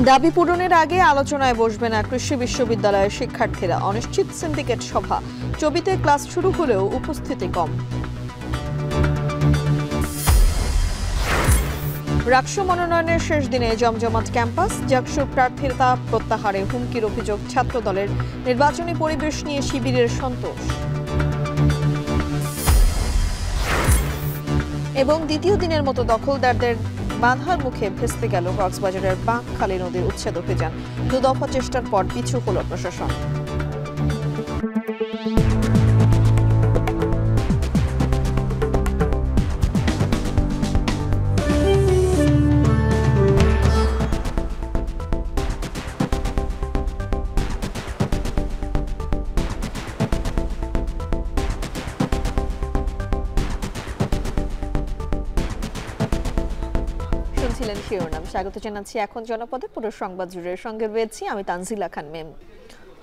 দাবি পূরণের আগে আলোচনায় বসবে না কৃষি বিশ্ববিদ্যালয়ের শিক্ষার্থীরা। অনিশ্চিত সিন্ডিকেট সভা। চবিতে ক্লাস শুরু হলেও উপস্থিতি কম। রাকসু মনোনয়নের শেষ দিনে জমজমাট ক্যাম্পাস। জাকসুর প্রার্থীতা প্রত্যাহারে হুমকির অভিযোগ ছাত্রদলের। নির্বাচনী পরিবেশ নিয়ে শিবিরের সন্তোষ। এবং দ্বিতীয় দিনের মতো দখলদারদের বাধার মুখে ভেস্তে গেল কক্সবাজারের বাঁকখালী নদীর উচ্ছেদ অভিযান। 2 দফা চেষ্টার পর পিছু হল প্রশাসন। শিরোনাম স্বাগত জানাচ্ছি। এখন জনপদে পুরো সংবাদ জুড়ে সঙ্গে রয়েছি আমি তানজিলা খান মেম।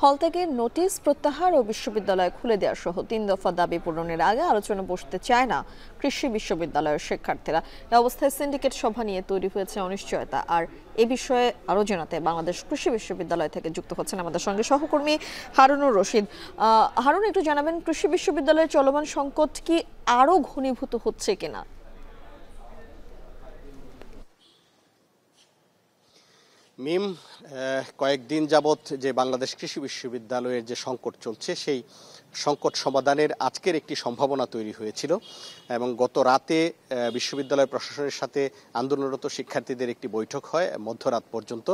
হল থেকে নোটিশ প্রত্যাহার ও বিশ্ববিদ্যালয় খুলে দেওয়া সহ 3 দফা দাবি পূরণের আগে আলোচনা বসতে চায় না কৃষি বিশ্ববিদ্যালয়ের শিক্ষার্থীরা। এই অবস্থায় সিন্ডিকেট সভা নিয়ে তৈরি হয়েছে অনিশ্চয়তা। আর এ বিষয়ে আরো জানাতে বাংলাদেশ কৃষি বিশ্ববিদ্যালয় থেকে যুক্ত হচ্ছেন আমাদের সঙ্গে সহকর্মী হারুনুর রশিদ। হারুন, একটু জানাবেন কৃষি বিশ্ববিদ্যালয়ের চলমান সংকট কি আরো ঘনীভূত হচ্ছে কিনা? মিম, কয়েকদিন যাবৎ যে বাংলাদেশ কৃষি বিশ্ববিদ্যালয়ের যে সংকট চলছে সেই সংকট সমাধানের আজকের একটি সম্ভাবনা তৈরি হয়েছিল এবং গত রাতে বিশ্ববিদ্যালয় প্রশাসনের সাথে আন্দোলনরত শিক্ষার্থীদের একটি বৈঠক হয় মধ্যরাত পর্যন্ত।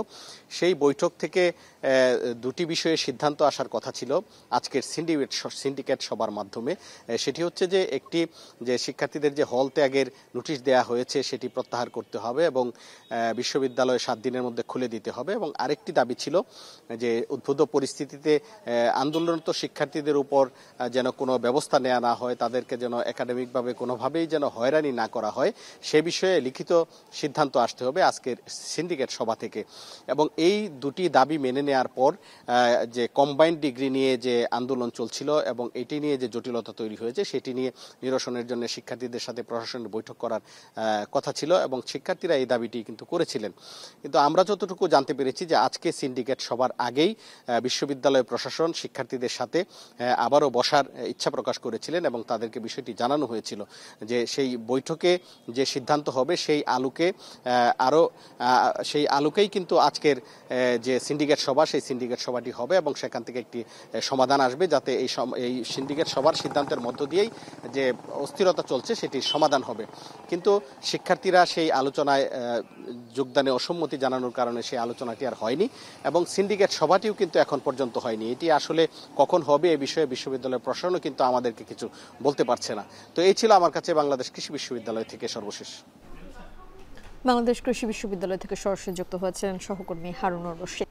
সেই বৈঠক থেকে দুটি বিষয়ে সিদ্ধান্ত আসার কথা ছিল আজকের সিন্ডিকেট সভার মাধ্যমে। সেটি হচ্ছে যে একটি যে শিক্ষার্থীদের যে হল ত্যাগের নোটিশ দেওয়া হয়েছে সেটি প্রত্যাহার করতে হবে এবং বিশ্ববিদ্যালয় 7 দিনের মধ্যে খুলে দিতে হবে। এবং আরেকটি দাবি ছিল যে উদ্ভূত পরিস্থিতিতে আন্দোলনরত শিক্ষার্থীদের উপর যেন কোনো ব্যবস্থা নেওয়া না হয়, তাদেরকে যেন একাডেমিকভাবে কোনোভাবেই যেন হয়রানি না করা হয়, সে বিষয়ে লিখিত সিদ্ধান্ত আসতে হবে আজকের সিন্ডিকেট সভা থেকে। এবং এই দুটি দাবি মেনে নেওয়ার পর যে কম্বাইন্ড ডিগ্রি নিয়ে যে আন্দোলন চলছিল এবং এটি নিয়ে যে জটিলতা তৈরি হয়েছে সেটি নিয়ে নিরসনের জন্য শিক্ষার্থীদের সাথে প্রশাসনের বৈঠক করার কথা ছিল এবং শিক্ষার্থীরা এই দাবিটি কিন্তু করেছিলেন। কিন্তু আমরা যতটুকু জানতে পেরেছি যে আজকে সিন্ডিকেট সভার আগেই বিশ্ববিদ্যালয় প্রশাসন শিক্ষার্থীদের সাথে আবারও বসার ইচ্ছা প্রকাশ করেছিলেন এবং তাদেরকে বিষয়টি জানানো হয়েছিল যে সেই বৈঠকে যে সিদ্ধান্ত হবে সেই আলোকেই কিন্তু আজকের যে সিন্ডিকেট সভা সেই সিন্ডিকেট সভাটি হবে এবং সেখান থেকে একটি সমাধান আসবে যাতে এই সিন্ডিকেট সভার সিদ্ধান্তের মধ্য দিয়েই যে অস্থিরতা চলছে সেটির সমাধান হবে। কিন্তু শিক্ষার্থীরা সেই আলোচনায় যোগদানে অসম্মতি জানানোর কারণে সেই আলোচনাটি আর হয়নি এবং সিন্ডিকেট সভাটিও কিন্তু এখন পর্যন্ত হয়নি। এটি আসলে কখন হবে এ বিষয়ে বিশ্ববিদ্যালয়ের প্রশাসনও কিন্তু আমাদেরকে কিছু বলতে পারছে না। তো এই ছিল আমার কাছে বাংলাদেশ কৃষি বিশ্ববিদ্যালয় থেকে সর্বশেষ। বাংলাদেশ কৃষি বিশ্ববিদ্যালয় থেকে সরাসরি যুক্ত হয়েছেন সহকর্মী হারুনুর রশিদ।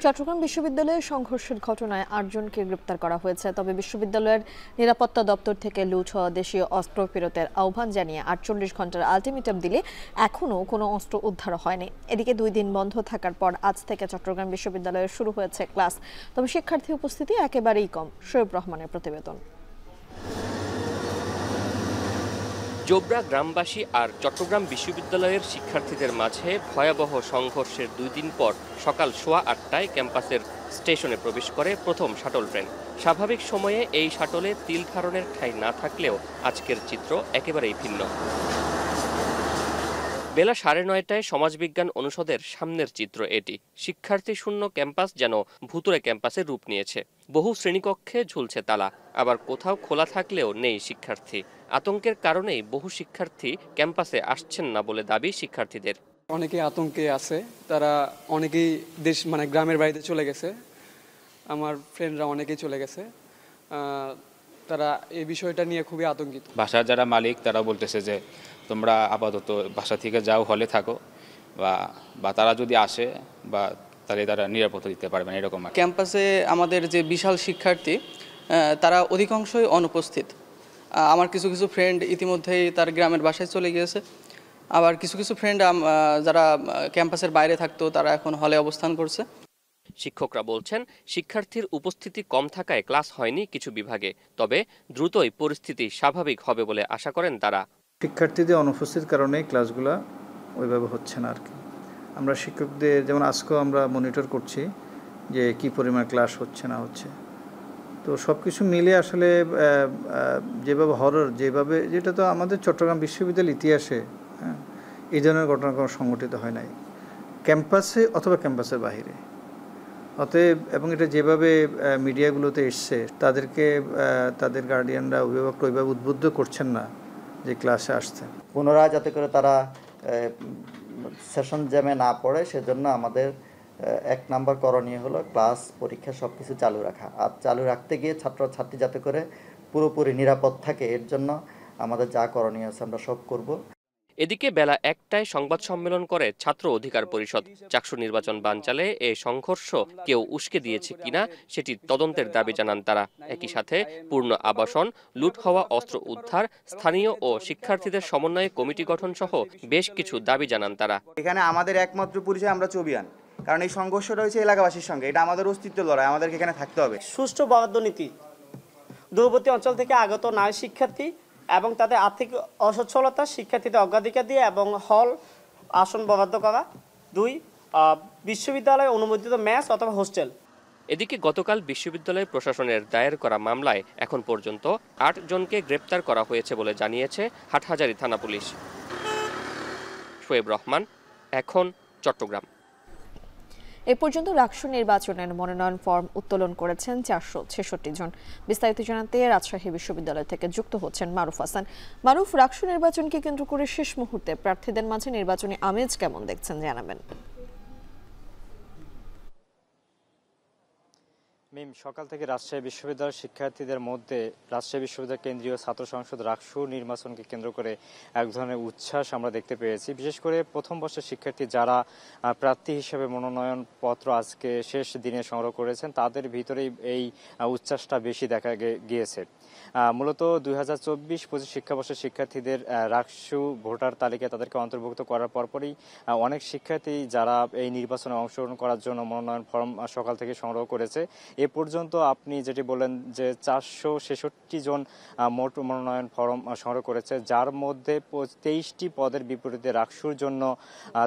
চট্টগ্রাম বিশ্ববিদ্যালয়ে সংঘর্ষের ঘটনায় 8 জনকে গ্রেপ্তার করা হয়েছে। তবে বিশ্ববিদ্যালয়ের নিরাপত্তা দপ্তর থেকে লুট হওয়া দেশীয় অস্ত্র ফেরতের আহ্বান জানিয়ে 48 ঘন্টার আলটিমেটাম দিলে এখনও কোনো অস্ত্র উদ্ধার হয়নি। এদিকে 2 দিন বন্ধ থাকার পর আজ থেকে চট্টগ্রাম বিশ্ববিদ্যালয়ে শুরু হয়েছে ক্লাস। তবে শিক্ষার্থী উপস্থিতি একেবারেই কম। শোয়েব রহমানের প্রতিবেদন। জোবরা গ্রামবাসী আর চট্টগ্রাম বিশ্ববিদ্যালয়ের শিক্ষার্থীদের মাঝে ভয়াবহ সংঘর্ষের 2 দিন পর সকাল 8:15টায় ক্যাম্পাসের স্টেশনে প্রবেশ করে প্রথম শাটল ট্রেন। স্বাভাবিক সময়ে এই শাটলে তিল ধারণের ঠাঁই না থাকলেও আজকের চিত্র একেবারেই ভিন্ন। বেলা 9:30টায় সমাজবিজ্ঞান অনুষদের সামনের চিত্র এটি। শিক্ষার্থী শূন্য ক্যাম্পাস যেন ভুতুড়ে ক্যাম্পাসের রূপ নিয়েছে। বহু শ্রেণীকক্ষে ঝুলছে তালা, আবার কোথাও খোলা থাকলেও নেই শিক্ষার্থী। আতঙ্কের কারণেই বহু শিক্ষার্থী ক্যাম্পাসে আসছেন না বলে দাবি শিক্ষার্থীদের। অনেকেই আতঙ্কে আছে, তারা অনেকেই গ্রামের বাড়িতে চলে গেছে। আমার ফ্রেন্ডরা অনেকেই চলে গেছে। তারা এই বিষয়টা নিয়ে খুবই আতঙ্কিত। বাসার যারা মালিক তারা বলতেছে যে তোমরা আপাতত বাসা থেকে যাও, হলে থাকো, বা তারা যদি আসে বা তাহলে তারা নিরাপত্তা দিতে পারবেন এরকম। ক্যাম্পাসে আমাদের যে বিশাল শিক্ষার্থী তারা অধিকাংশই অনুপস্থিত। আমার কিছু ফ্রেন্ড ইতিমধ্যেই তার গ্রামের বাসায় চলে গিয়েছে। আবার কিছু ফ্রেন্ড যারা ক্যাম্পাসের বাইরে থাকতো তারা এখন হলে অবস্থান করছে। শিক্ষকরা বলছেন শিক্ষার্থীর উপস্থিতি কম থাকায় ক্লাস হয়নি কিছু বিভাগে, তবে দ্রুতই পরিস্থিতি স্বাভাবিক হবে বলে আশা করেন তারা। শিক্ষার্থীদের অনুপস্থিতির কারণে ক্লাসগুলো ওইভাবে হচ্ছে না আর কি। আমরা শিক্ষকদের যেমন আজকেও আমরা মনিটর করছি যে কি পরিমাণ ক্লাস হচ্ছে না হচ্ছে। তো সব কিছু মিলে আসলে যেভাবে যেভাবে যেটা তো আমাদের চট্টগ্রাম বিশ্ববিদ্যালয়ের ইতিহাসে এই ধরনের ঘটনা কোনো সংঘটিত হয় নাই ক্যাম্পাসে অথবা ক্যাম্পাসের বাইরে। অতএব এবং এটা যেভাবে মিডিয়াগুলোতে এসছে তাদেরকে তাদের গার্ডিয়ানরা অভিভাবকরা ওইভাবে উদ্বুদ্ধ করছেন না যে ক্লাসে আসতে। পুনরায় যাতে করে তারা সেশন জ্যামে না পড়ে সেজন্য আমাদের 1 নম্বর করণীয় হলো ক্লাস পরীক্ষা সব কিছু চালু রাখা। আর চালু রাখতে গিয়ে ছাত্রছাত্রী যাতে করে পুরোপুরি নিরাপদ থাকে এর জন্য আমাদের যা করণীয় আছে আমরা সব করব। এদিকে বেলা 1টায় সংবাদ সম্মেলন করে ছাত্র অধিকার পরিষদ। চাকসু নির্বাচন বানচালে এই সংঘর্ষ কেউ উস্কে দিয়েছে কিনা সেটি তদন্তের দাবি জানান তারা। একই সাথে পূর্ণ আবাসন, লুট হওয়া অস্ত্র উদ্ধার, স্থানীয় ও শিক্ষার্থীদের সমন্বয়ে কমিটি গঠন সহ বেশ কিছু দাবি জানান তারা। এখানে আমাদের একমাত্র পরিচয় আমরা চবিয়ান, কারণ এই সংঘর্ষ রয়েছে এলাকাবাসীর সঙ্গে। এটা আমাদের অস্তিত্ব লড়াই, আমাদেরকে এখানে থাকতে হবে। সুষ্ঠু বরাদ্দ নীতি, দূরবর্তী অঞ্চল থেকে আগত নারী শিক্ষার্থী এবং তাদের আর্থিক অসচ্ছলতা, শিক্ষার্থীদের অগ্রাধিকার দিয়ে এবং হল আসন বরাদ্দ করা। 2, বিশ্ববিদ্যালয়ে অনুমোদিত মেস অথবা হোস্টেল। এদিকে গতকাল বিশ্ববিদ্যালয় প্রশাসনের দায়ের করা মামলায় এখন পর্যন্ত 8 জনকে গ্রেপ্তার করা হয়েছে বলে জানিয়েছে হাটহাজারী থানা পুলিশ। শোয়েব রহমান, এখন, চট্টগ্রাম। এ পর্যন্ত রাকসু নির্বাচনের মনোনয়ন ফর্ম উত্তোলন করেছেন 466 জন। বিস্তারিত জানাতে রাজশাহী বিশ্ববিদ্যালয় থেকে যুক্ত হচ্ছেন মারুফ হাসান। মারুফ, রাকসু নির্বাচনকে কেন্দ্র করে শেষ মুহূর্তে প্রার্থীদের মাঝে নির্বাচনী আমেজ কেমন দেখছেন জানাবেন। সকাল থেকে রাজশাহী বিশ্ববিদ্যালয়ের শিক্ষার্থীদের মধ্যে রাজশাহী বিশ্ববিদ্যালয় কেন্দ্রীয় ছাত্র সংসদ রাকসু নির্বাচনকে কেন্দ্র করে এক ধরনের উচ্ছ্বাস আমরা দেখতে পেয়েছি। বিশেষ করে প্রথম বর্ষের শিক্ষার্থী যারা প্রার্থী হিসেবে মনোনয়ন পত্র আজকে শেষ দিনে সংগ্রহ করেছেন তাদের ভিতরেই এই উচ্ছ্বাসটা বেশি দেখা গিয়েছে। মূলত 2024-25 শিক্ষাবর্ষের শিক্ষার্থীদের রাকসু ভোটার তালিকায় তাদেরকে অন্তর্ভুক্ত করার পরপরই অনেক শিক্ষার্থী যারা এই নির্বাচনে অংশগ্রহণ করার জন্য মনোনয়ন ফর্ম সকাল থেকে সংগ্রহ করেছে। এ পর্যন্ত আপনি যেটি বললেন যে 466 জন মোট মনোনয়ন ফর্ম সংগ্রহ করেছে, যার মধ্যে 23টি পদের বিপরীতে রাকসুর জন্য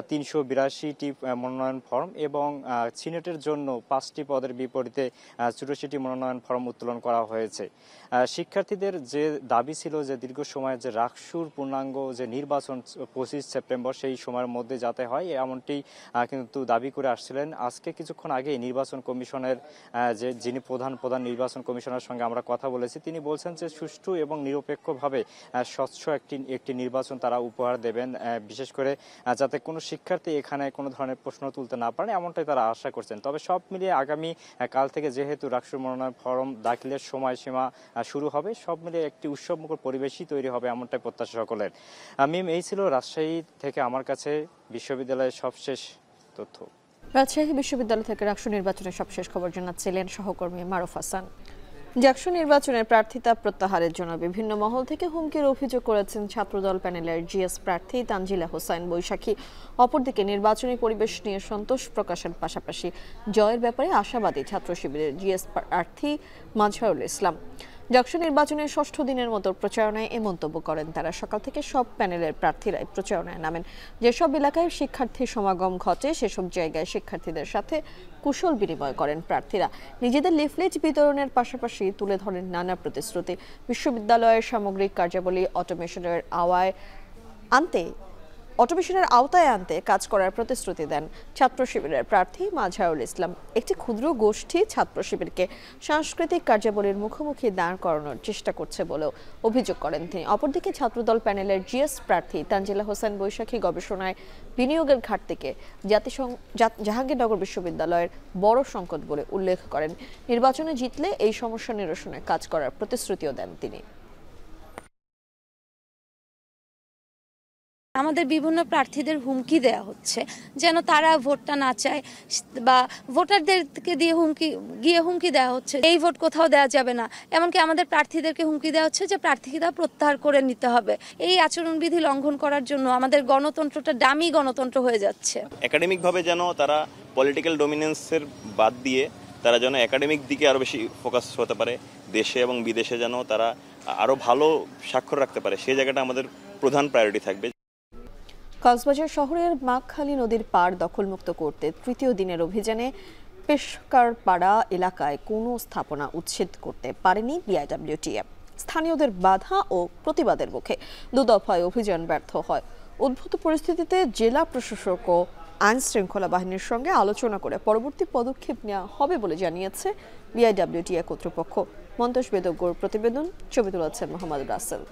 382টি মনোনয়ন ফর্ম এবং সিনেটের জন্য 5টি পদের বিপরীতে 84টি মনোনয়ন ফর্ম উত্তোলন করা হয়েছে। শিক্ষার্থীদের যে দাবি ছিল যে দীর্ঘ সময়ের যে রাকসুর পূর্ণাঙ্গ যে নির্বাচন 25 সেপ্টেম্বর সেই সময়ের মধ্যে যাতে হয় এমনটি কিন্তু দাবি করে আসছিলেন। আজকে কিছুক্ষণ আগে নির্বাচন কমিশনের যিনি প্রধান নির্বাচন কমিশনারের সঙ্গে আমরা কথা বলেছি, তিনি বলছেন যে সুষ্ঠু এবং নিরপেক্ষভাবে স্বচ্ছ একটি নির্বাচন তারা উপহার দেবেন, বিশেষ করে যাতে কোনো শিক্ষার্থী এখানে কোনো ধরনের প্রশ্ন তুলতে না পারে এমনটাই তারা আশা করছেন। তবে সব মিলিয়ে আগামী কাল থেকে যেহেতু রাকসুর মনোনয়ন ফর্ম দাখিলের সময়সীমা শুরু হবে, সব মিলিয়ে একটি উৎসবমুখর পরিবেশই তৈরি হবে এমনটাই প্রত্যাশা সকলের। এই ছিল রাজশাহী থেকে আমার কাছে বিশ্ববিদ্যালয়ের সবশেষ তথ্য। রাজশাহী বিশ্ববিদ্যালয় থেকে রাকসু নির্বাচনের সবশেষ খবর জানাচ্ছিলেন সহকর্মী মারুফ হাসান। জাকসু নির্বাচনের প্রার্থিতা প্রত্যাহারের জন্য বিভিন্ন মহল থেকে হুমকির অভিযোগ করেছেন ছাত্রদল প্যানেলের জিএস প্রার্থী তানজিলা হোসাইন বৈশাখী। অপরদিকে নির্বাচনী পরিবেশ নিয়ে সন্তোষ প্রকাশের পাশাপাশি জয়ের ব্যাপারে আশাবাদী ছাত্র শিবিরের জিএস প্রার্থী মাজহারুল ইসলাম। জাকসু নির্বাচনের 6ষ্ঠ দিনের মতো প্রচারণায় এ মন্তব্য করেন তারা। সকাল থেকে সব প্যানেলের প্রার্থীরাই প্রচারণায় নামেন। যেসব এলাকায় শিক্ষার্থী সমাগম ঘটে সেসব জায়গায় শিক্ষার্থীদের সাথে কুশল বিনিময় করেন প্রার্থীরা। নিজেদের লিফলেট বিতরণের পাশাপাশি তুলে ধরেন নানা প্রতিশ্রুতি। বিশ্ববিদ্যালয়ের সামগ্রিক কার্যাবলী অটোমেশনের আওতায় আনতে কাজ করার প্রতিশ্রুতি দেন ছাত্র শিবিরের প্রার্থী মাজহারুল ইসলাম। একটি ক্ষুদ্র গোষ্ঠী ছাত্র শিবিরকে সাংস্কৃতিক কার্যাবলীর মুখোমুখি দাঁড় করানোর চেষ্টা করছে বলেও অভিযোগ করেন তিনি। অপরদিকে ছাত্রদল প্যানেলের জিএস প্রার্থী তানজিলা হোসেন বৈশাখী গবেষণায় বিনিয়োগের ঘাটতিকে জাহাঙ্গীরনগর বিশ্ববিদ্যালয়ের বড় সংকট বলে উল্লেখ করেন। নির্বাচনে জিতলে এই সমস্যা নিরসনে কাজ করার প্রতিশ্রুতিও দেন তিনি। আমাদের বিভিন্ন প্রার্থীদের হুমকি দেওয়া হচ্ছে যেন তারা ভোটটা না চায়, বা ভোটারদেরকে দিয়ে হুমকি দেওয়া হচ্ছে এই ভোট কোথাও দেওয়া যাবে না। এমনকি আমাদের প্রার্থীদেরকে হুমকি দেওয়া হচ্ছে যে প্রার্থীতা প্রত্যাহার করে নিতে হবে। এই আচরণবিধি লঙ্ঘন করার জন্য আমাদের গণতন্ত্রটা ডামি গণতন্ত্র হয়ে যাচ্ছে। একাডেমিকভাবে যেন তারা পলিটিক্যাল ডমিনেন্সের বাদ দিয়ে তারা যেন একাডেমিক দিকে আরও বেশি ফোকাস হতে পারে, দেশে এবং বিদেশে যেন তারা আরও ভালো স্বাক্ষর রাখতে পারে, সেই জায়গাটা আমাদের প্রধান প্রায়োরিটি থাকবে। কক্সবাজার শহরের মাখখালী নদীর পাড় দখলমুক্ত করতে তৃতীয় দিনের অভিযানে পেশকারপাড়া এলাকায় কোনো স্থাপনা উচ্ছেদ করতে পারেনি বিআইডব্লিউটিএ। স্থানীয়দের বাধা ও প্রতিবাদের মুখে দুদফায় অভিযান ব্যর্থ হয়। উদ্ভূত পরিস্থিতিতে জেলা প্রশাসক ও আইন শৃঙ্খলা বাহিনীর সঙ্গে আলোচনা করে পরবর্তী পদক্ষেপ নেওয়া হবে বলে জানিয়েছে বিআইডব্লিউটিএ কর্তৃপক্ষ। মন্তোষ বেদজ্ঞর প্রতিবেদন, ছবি তুলেছেন মোহাম্মদ রাসেল।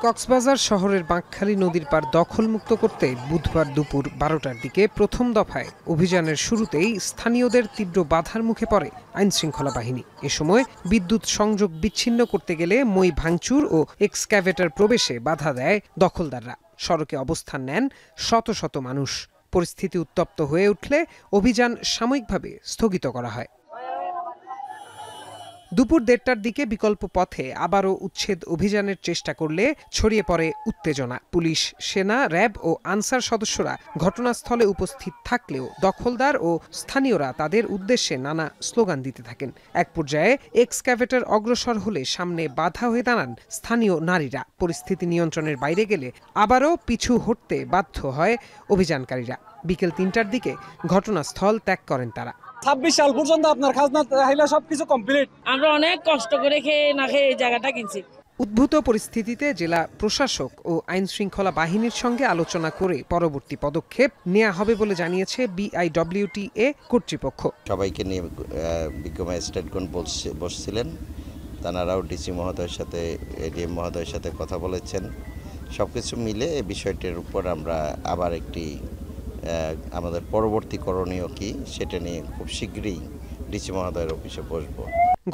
কক্সবাজার শহরের বাঁকখালী নদীর পাড় দখলমুক্ত করতে বুধবার দুপুর 12টার দিকে প্রথম দফায় অভিযানের শুরুতেই স্থানীয়দের তীব্র বাধার মুখে পড়ে আইন শৃঙ্খলা বাহিনী। এ সময় বিদ্যুৎ সংযোগ বিচ্ছিন্ন করতে গেলে মই ভাঙচুর ও এক্সক্যাভেটর প্রবেশে বাধা দেয় দখলদাররা। সড়কে অবস্থান নেন শত শত মানুষ। পরিস্থিতি উত্তপ্ত হয়ে উঠলে অভিযান সাময়িকভাবে স্থগিত করা হয়। দুপুর 1:30টার দিকে বিকল্প পথে আবারও উচ্ছেদ অভিযানের চেষ্টা করলে ছড়িয়ে পড়ে উত্তেজনা। পুলিশ, সেনা, র্যাব ও আনসার সদস্যরা ঘটনাস্থলে উপস্থিত থাকলেও দখলদার ও স্থানীয়রা তাদের উদ্দেশ্যে নানা স্লোগান দিতে থাকেন। এক পর্যায়ে এক্সক্যাভেটর অগ্রসর হলে সামনে বাধা হয়ে দাঁড়ান স্থানীয় নারীরা। পরিস্থিতি নিয়ন্ত্রণের বাইরে গেলে আবারও পিছু হটতে বাধ্য হয় অভিযানকারীরা। বিকেল 3টার দিকে ঘটনাস্থল ত্যাগ করেন তারা। 26 সাল পর্যন্ত আপনার খাজনা হাইলা সবকিছু কমপ্লিট। আমরা অনেক কষ্ট করে খেয়ে না খেয়ে এই জায়গাটা কিনছি। উদ্ভূত পরিস্থিতিতে জেলা প্রশাসক ও আইন শৃঙ্খলা বাহিনীর সঙ্গে আলোচনা করে পরবর্তী পদক্ষেপ নেওয়া হবে বলে জানিয়েছে বিআইডব্লিউটিএ কর্তৃপক্ষ। সবাইকে নিয়ে বিজ্ঞ ম্যাজিস্ট্রেটগণ বসছিলেন, তানারাও ডিসি মহোদয়ের সাথে এডিএম মহোদয়ের সাথে কথা বলেছেন। সবকিছু মিলে এই বিষয়টির উপর আমরা আবার একটি আমাদের পরবর্তী করণীয় কি সেটা নিয়ে খুব শীঘ্রই ডিসি মহোদয়ের অফিসে বসবো।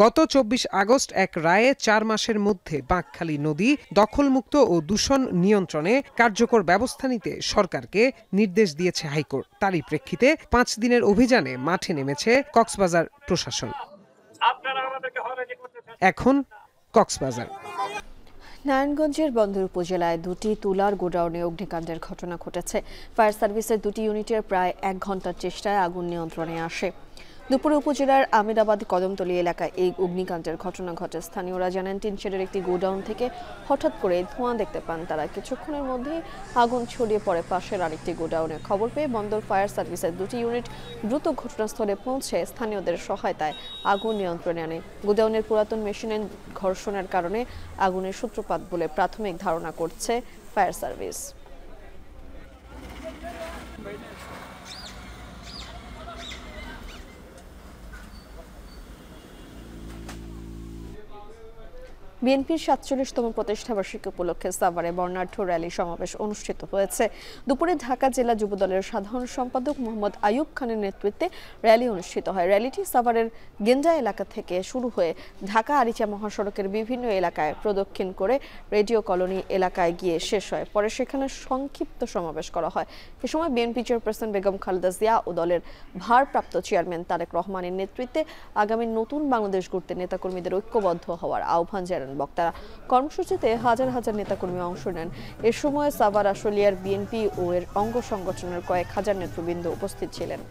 গত 24 আগস্ট এক রায়ে 4 মাসের মধ্যে বাঁকখালী নদী দখলমুক্ত ও দূষণ নিয়ন্ত্রণে কার্যকর ব্যবস্থা নিতে সরকারকে নির্দেশ দিয়েছে হাইকোর্ট। তারই প্রেক্ষিতে 5 দিনের অভিযানে মাঠে নেমেছে কক্সবাজার প্রশাসন। এখন কক্সবাজার। নারায়ণগঞ্জের বন্দর উপজেলায় 2টি তুলার গোডাউনে অগ্নিকাণ্ডের ঘটনা ঘটেছে। ফায়ার সার্ভিসের 2টি ইউনিটের প্রায় 1 ঘন্টার চেষ্টায় আগুন নিয়ন্ত্রণে আসে। দুপুরে উপজেলার আমিরাবাদ কদমতলী এলাকায় এই অগ্নিকাণ্ডের ঘটনা ঘটে। স্থানীয়রা জানান, টিন শেডের একটি গোডাউন থেকে হঠাৎ করে ধোঁয়া দেখতে পান তারা। কিছুক্ষণের মধ্যেই আগুন ছড়িয়ে পড়ে পাশের আরেকটি গোডাউনে। খবর পেয়ে বন্দর ফায়ার সার্ভিসের 2টি ইউনিট দ্রুত ঘটনাস্থলে পৌঁছে স্থানীয়দের সহায়তায় আগুন নিয়ন্ত্রণে আনে। গোডাউনের পুরাতন মেশিনের ঘর্ষণের কারণে আগুনের সূত্রপাত বলে প্রাথমিক ধারণা করছে ফায়ার সার্ভিস। বিএনপির 47তম প্রতিষ্ঠাবার্ষিকী উপলক্ষে সাভারে বর্ণাঢ্য র্যালি সমাবেশ অনুষ্ঠিত হয়েছে। দুপুরে ঢাকা জেলা যুবদলের সাধারণ সম্পাদক মোহাম্মদ আইয়ুব খানের নেতৃত্বে র্যালি অনুষ্ঠিত হয়। র্যালিটি সাভারের গেন্ডা এলাকা থেকে শুরু হয়ে ঢাকা আরিচা মহাসড়কের বিভিন্ন এলাকায় প্রদক্ষিণ করে রেডিও কলোনি এলাকায় গিয়ে শেষ হয়। পরে সেখানে সংক্ষিপ্ত সমাবেশ করা হয়। এ সময় বিএনপি চেয়ারপারসন বেগম খালেদা জিয়া ও দলের ভারপ্রাপ্ত চেয়ারম্যান তারেক রহমানের নেতৃত্বে আগামী নতুন বাংলাদেশ গড়তে নেতাকর্মীদের ঐক্যবদ্ধ হওয়ার আহ্বান জানান বক্তারা। কর্মসূচিতে হাজার হাজার নেতাকর্মী অংশ নেন। এ সময় সাভার আশুলিয়ার বিএনপি ও এর অঙ্গ সংগঠনের কয়েক হাজার নেতৃবৃন্দ উপস্থিত ছিলেন।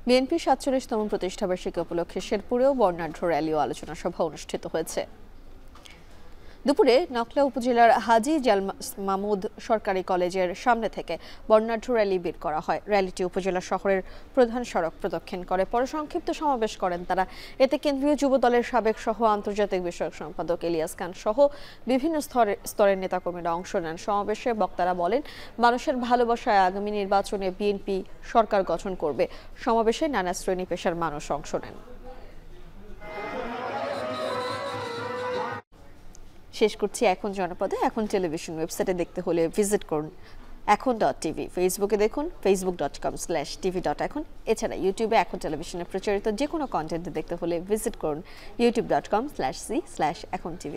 বিএনপির 47তম প্রতিষ্ঠাবার্ষিকী উপলক্ষে শেরপুরেও বর্ণাঢ্য র্যালি ও আলোচনা সভা অনুষ্ঠিত হয়েছে। দুপুরে নকলা উপজেলার হাজী জাল মামুদ সরকারি কলেজের সামনে থেকে বর্ণাঢ্য র্যালি বের করা হয়। র্যালিটি উপজেলা শহরের প্রধান সড়ক প্রদক্ষিণ করে পরে সংক্ষিপ্ত সমাবেশ করেন তারা। এতে কেন্দ্রীয় যুব দলের সাবেক সহ আন্তর্জাতিক বিষয়ক সম্পাদক ইলিয়াস খান সহ বিভিন্ন স্তরের নেতাকর্মীরা অংশ নেন। সমাবেশে বক্তারা বলেন, মানুষের ভালোবাসায় আগামী নির্বাচনে বিএনপি সরকার গঠন করবে। সমাবেশে নানা শ্রেণী পেশার মানুষ অংশ নেন। শেষ করছি এখন জনপদে। এখন টেলিভিশন ওয়েবসাইটে দেখতে হলে ভিজিট করুন এখন.tv। ফেসবুকে দেখুন facebook.com/tv.এখন। এছাড়া ইউটিউবে এখন টেলিভিশনে প্রচারিত যে কোনো কন্টেন্ট দেখতে হলে ভিজিট করুন youtube.com/c/echontv।